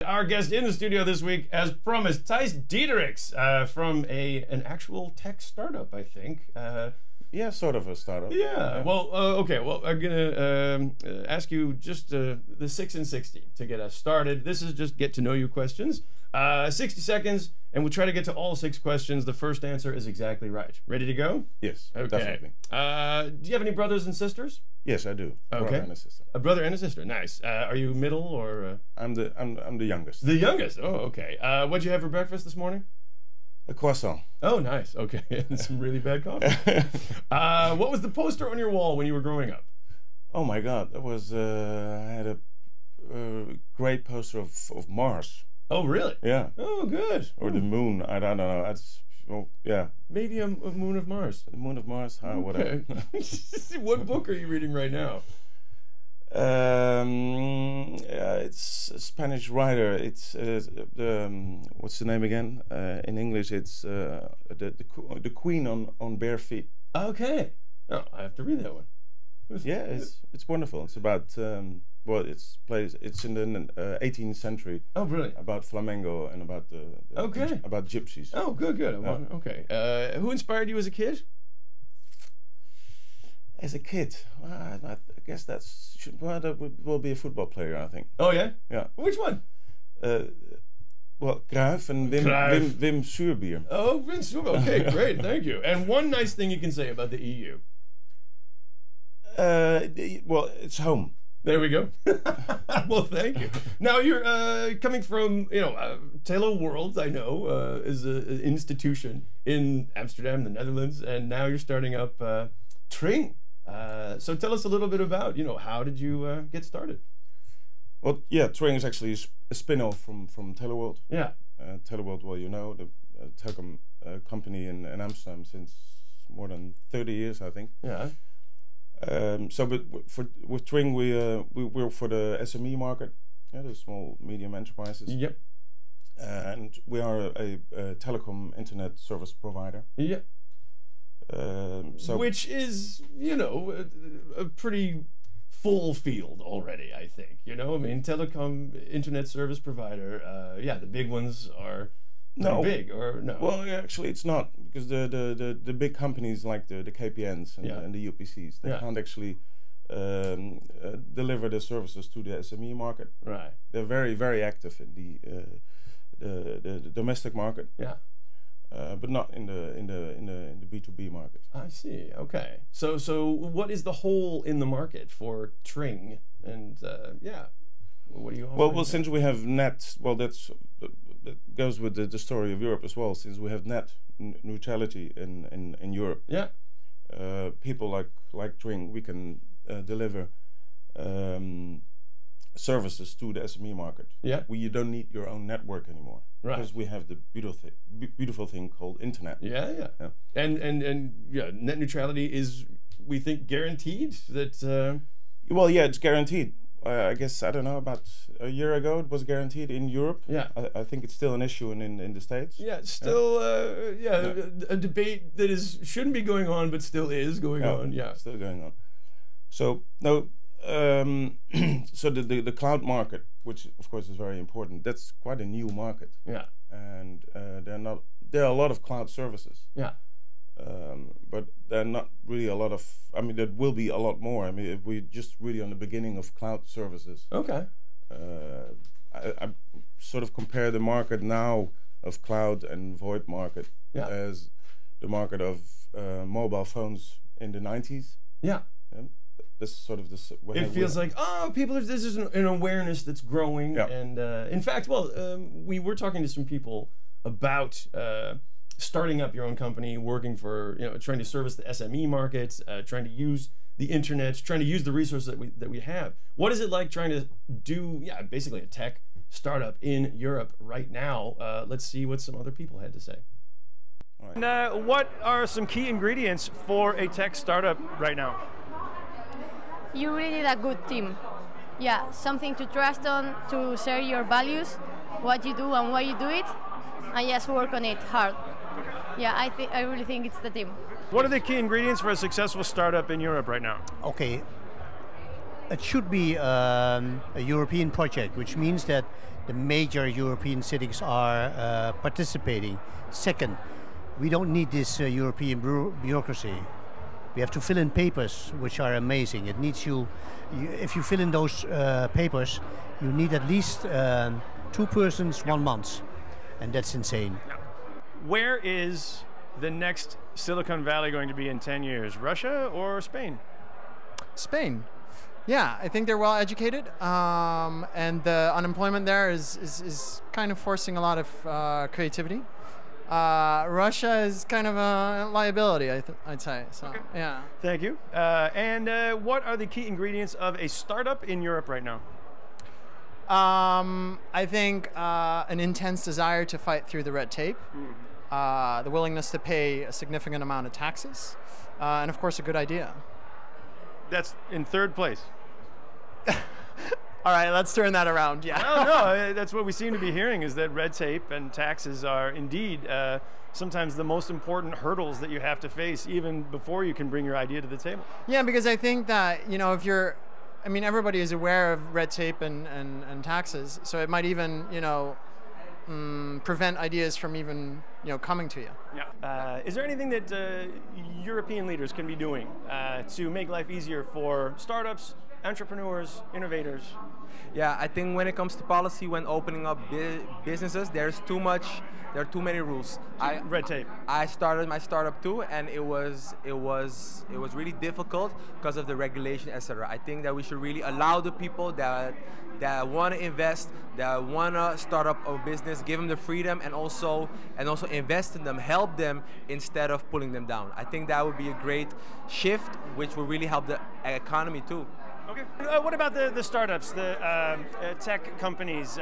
Our guest in the studio this week, as promised, Tijs Diederiks from an actual tech startup, I think. Yeah, sort of a startup. Yeah. Well, okay. Well, I'm gonna ask you just the 6 and 60 to get us started. This is just get to know you questions. 60 seconds, and we'll try to get to all 6 questions. The first answer is exactly right. Ready to go? Yes, okay. Definitely. Do you have any brothers and sisters? Yes, I do. Okay. A brother and a sister. A brother and a sister. Nice. Are you middle or? I'm the youngest. The youngest. Oh, okay. What'd you have for breakfast this morning? A croissant. Oh, nice. Okay, and some really bad coffee. What was the poster on your wall when you were growing up? Oh my God, that was I had a great poster of Mars. Oh, really? Yeah. Oh, good. Or the moon. I don't know. Yeah. Maybe a moon of Mars. The moon of Mars. Whatever. What book are you reading right now? It's a Spanish writer. It's what's the name again? In English, it's the Queen on Bare Feet. Okay. Oh, I have to read that one. Yeah, it's wonderful. It's about it's in the 18th century. Oh, brilliant. About flamenco and about about gypsies. Oh, good. Okay. Who inspired you as a kid? As a kid, I guess that will be a football player, I think. Oh yeah. Yeah. Which one? Well, Cruyff and Wim Suurbier. Oh, Wim Suurbier. Okay, great. Thank you. And one nice thing you can say about the EU. Well, it's home. There we go. Well, thank you. Now you're coming from, Taylor World, I know, is an institution in Amsterdam, the Netherlands, and now you're starting up Tring. So tell us a little bit about, how did you get started? Well, yeah, Tring is actually a spin-off from Taylor World. Yeah. Taylor World, well, the telecom company in Amsterdam since more than 30 years, I think. Yeah. With Tring, we're for the SME market, the small medium enterprises. Yep. And we are a telecom internet service provider. Yeah. Which is, a pretty full field already, I think. I mean, telecom internet service provider. The big ones are. Big or no? Well, actually, it's not, because the big companies like the KPNs and the UPCs, they can't actually deliver the services to the SME market. Right. They're very, very active in the domestic market. Yeah. But not in the B2B market. I see. Okay. So what is the hole in the market for Tring? And what do you? Well, since we have net, that goes with the story of Europe as well. Since we have net neutrality in Europe, people like Tring, we can deliver services to the SME market. Yeah, you don't need your own network anymore, right? Because we have the beautiful thing called internet. Yeah. And net neutrality is, we think, guaranteed. That well, yeah, it's guaranteed. I guess, I don't know, about a year ago it was guaranteed in Europe. Yeah. I think it's still an issue in the States. Yeah, still a debate that shouldn't be going on, but still is going on. Yeah, still going on. So no, so the cloud market, which of course is very important, that's quite a new market. Yeah. And there are a lot of cloud services. Yeah. But there are not really a lot of. I mean, there will be a lot more. I mean, if we're just really on the beginning of cloud services. Okay. I sort of compare the market now of cloud and VoIP market as the market of mobile phones in the 90s. Yeah. This sort of this. It feels like, people. This is an awareness that's growing, and in fact, we were talking to some people about starting up your own company, working for, trying to service the SME markets, trying to use the internet, trying to use the resources that we have. What is it like trying to do, basically a tech startup in Europe right now? Let's see what some other people had to say. All right. And, what are some key ingredients for a tech startup right now? You really need a good team. Yeah, something to trust on, to share your values, what you do and why you do it, and just work on it hard. Yeah, I really think it's the team. What are the key ingredients for a successful startup in Europe right now? Okay, it should be a European project, which means that the major European cities are participating. Second, we don't need this European bureaucracy. We have to fill in papers, which are amazing. It needs if you fill in those papers, you need at least 2 persons, 1 month, and that's insane. Where is the next Silicon Valley going to be in 10 years? Russia or Spain? Spain. Yeah, I think they're well educated, and the unemployment there is kind of forcing a lot of creativity. Russia is kind of a liability, I'd say. So, okay. Yeah. Thank you. And what are the key ingredients of a startup in Europe right now? I think an intense desire to fight through the red tape, the willingness to pay a significant amount of taxes, and of course a good idea. That's in 3rd place. All right, let's turn that around. Yeah. No, that's what we seem to be hearing, is that red tape and taxes are indeed sometimes the most important hurdles that you have to face even before you can bring your idea to the table. Yeah, because I think that, if you're, everybody is aware of red tape and taxes, so it might even, prevent ideas from even, coming to you. Yeah. Is there anything that European leaders can be doing to make life easier for startups, entrepreneurs, innovators? Yeah, I think when it comes to policy, when opening up businesses, there are too many rules. Red tape. I started my startup too, and it was really difficult because of the regulation, etc. I think that we should really allow the people that want to invest, that want to start up a business, give them the freedom, and also invest in them, help them instead of pulling them down. I think that would be a great shift, which will really help the economy too. Okay. What about the startups, the tech companies?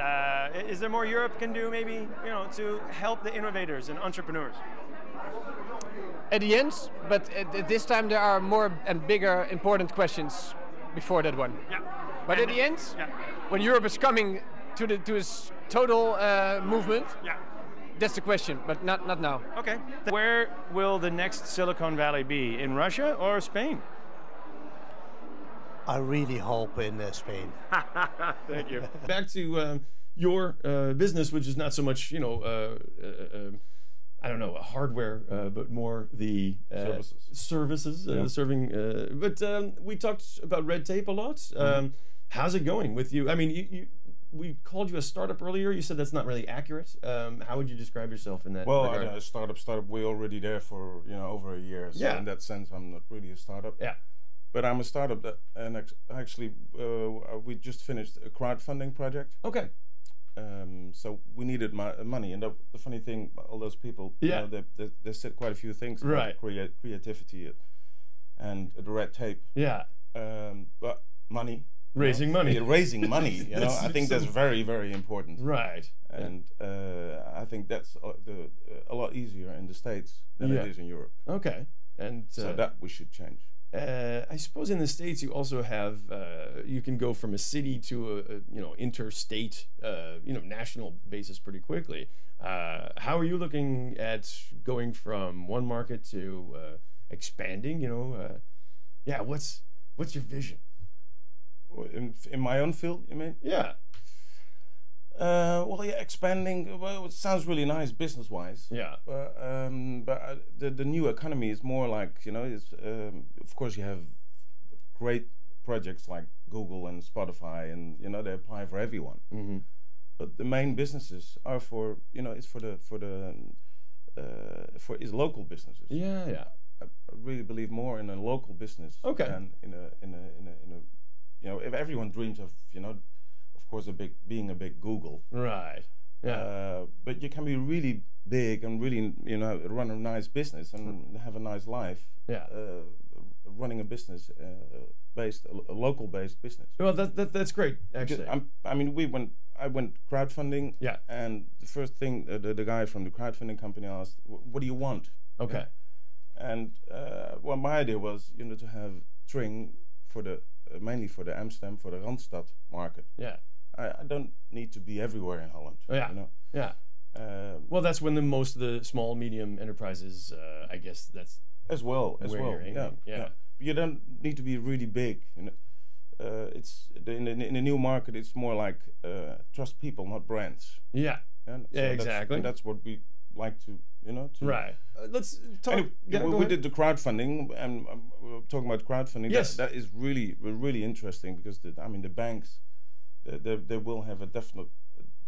Is there more Europe can do, maybe, to help the innovators and entrepreneurs? At the end, but at this time there are more and bigger important questions before that one. Yeah. But at the end, when Europe is coming to its total movement, that's the question, but not now. Okay. Where will the next Silicon Valley be? In Russia or Spain? I really hope in Spain. Thank you. Back to your business, which is not so much, I don't know, hardware, but more the services, serving. But we talked about red tape a lot. How's it going with you? We called you a startup earlier. You said that's not really accurate. How would you describe yourself in that regard? Well, startup. We're already there for over a year. So in that sense, I'm not really a startup. Yeah. But I'm a startup and actually we just finished a crowdfunding project. Okay. So we needed money, and the funny thing, all those people, they said quite a few things about creativity and the red tape. Yeah. But money. Raising money. Raising money. I think that's very, very important. Right. And I think that's a lot easier in the States than it is in Europe. Okay. And so that we should change. I suppose in the States you also have you can go from a city to a interstate national basis pretty quickly. How are you looking at going from one market to expanding? What's your vision? In my own field, you mean? Yeah. Expanding. Well, it sounds really nice business-wise. Yeah. But the new economy is more like of course you have great projects like Google and Spotify, and they apply for everyone. Mm-hmm. But the main businesses are for is local businesses. Yeah. I really believe more in a local business than in a if everyone dreams of of course being a big Google. Right. Yeah. But you can be really big and really run a nice business and have a nice life. Yeah. Running a business a local based business. Well, that's great actually. I went crowdfunding. Yeah. And the first thing the guy from the crowdfunding company asked, "What do you want?" Okay. And my idea was to have Tring mainly for the Amsterdam, for the Randstad market. Yeah. I don't need to be everywhere in Holland. Yeah. Yeah. Well, that's when most of the small, medium enterprises, I guess that's as well. You're aiming. Yeah. But you don't need to be really big. in the new market. It's more like trust people, not brands. Yeah. And so exactly. That's what we like to, right. Let's talk. Anyway, we did the crowdfunding, and we were talking about crowdfunding. Yes. That is really interesting because the banks, they will have a definite,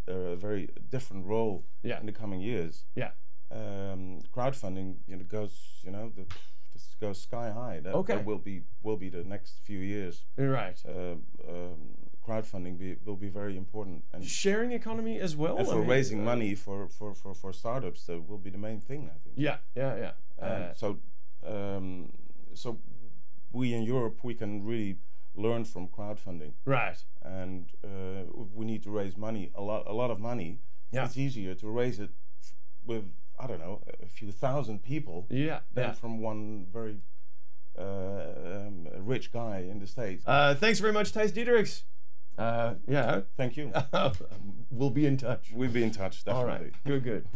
very different role in the coming years. Yeah. Crowdfunding, this goes sky high. That will be the next few years. Right. Crowdfunding will be very important, and sharing economy as well. And for raising money for startups, that will be the main thing, I think. Yeah. So we in Europe, we can really learn from crowdfunding. Right. And we need to raise money, a lot of money. Yeah. It's easier to raise it with, I don't know, a few thousand people. Than from one very rich guy in the States. Thanks very much, Tijs Diederiks. Thank you. We'll be in touch. We'll be in touch, definitely. All right. Good.